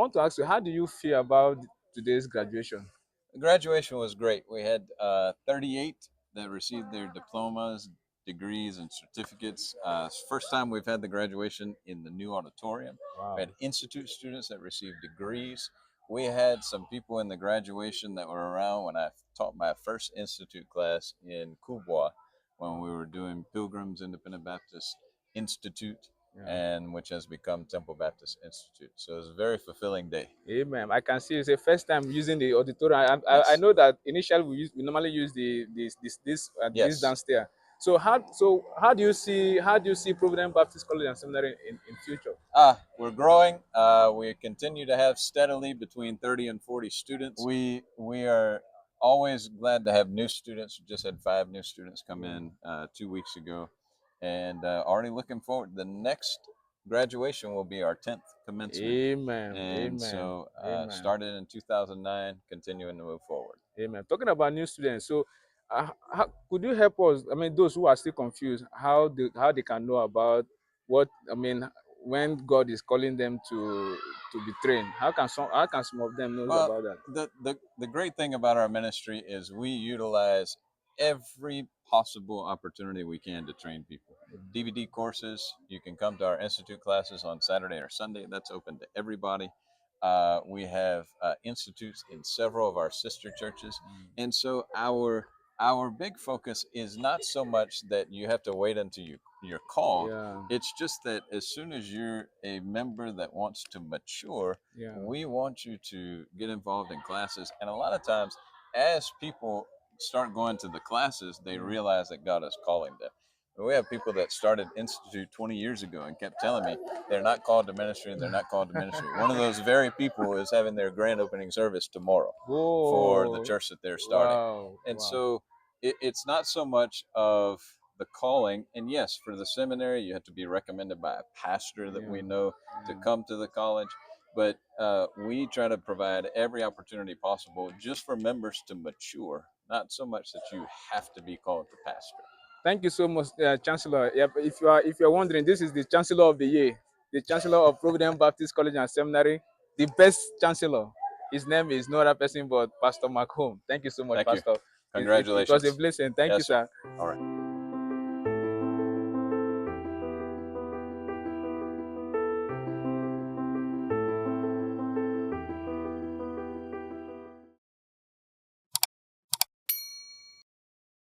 want to ask you, how do you feel about today's graduation? The graduation was great. We had 38 that received their diplomas, degrees, and certificates. First time we've had the graduation in the new auditorium. Wow. We had institute students that received degrees. We had some people in the graduation that were around when I taught my first institute class in Kubwa when we were doing Pilgrims Independent Baptist Institute, Yeah. and which has become Temple Baptist Institute. So it was a very fulfilling day. Amen. I can see it's the first time using the auditorium. I Yes. know that initially we normally use this Yes. downstairs. So how do you see Providence Baptist College and Seminary in future? We're growing. We continue to have steadily between 30 and 40 students. We are always glad to have new students. We just had 5 new students come in 2 weeks ago, and already looking forward. The next graduation will be our 10th commencement, Amen. and Amen. so Amen. started in 2009, continuing to move forward. Amen. Talking about new students, so could you help us? I mean, those who are still confused, how they can know about what I mean when God is calling them to be trained. How can some of them knows Well, about that? the great thing about our ministry is we utilize every possible opportunity we can to train people. DVD courses, you can come to our institute classes on Saturday or Sunday. That's open to everybody. We have institutes in several of our sister churches, and so our big focus is not so much that you have to wait until you're called. Yeah. It's just that as soon as you're a member that wants to mature, Yeah. we want you to get involved in classes. And a lot of times, as people start going to the classes, they realize that God is calling them. We have people that started Institute 20 years ago and kept telling me they're not called to ministry, they're not called to ministry. One of those very people is having their grand opening service tomorrow for the Whoa. church that they're starting. Wow. And Wow. so it's not so much of the calling. And yes, for the seminary, you have to be recommended by a pastor that we know to come to the college. But we try to provide every opportunity possible just for members to mature, not so much that you have to be called to pastor. Thank you so much, Chancellor. Yep, if you're wondering, this is the Chancellor of the Year, the Chancellor of Providence Baptist College and Seminary, the best Chancellor. His name is no other person but Pastor Mark Holmes. Thank you so much, Thank you. Pastor. It was a Congratulations. blessing. Thank you, Yes, sir. sir. All right.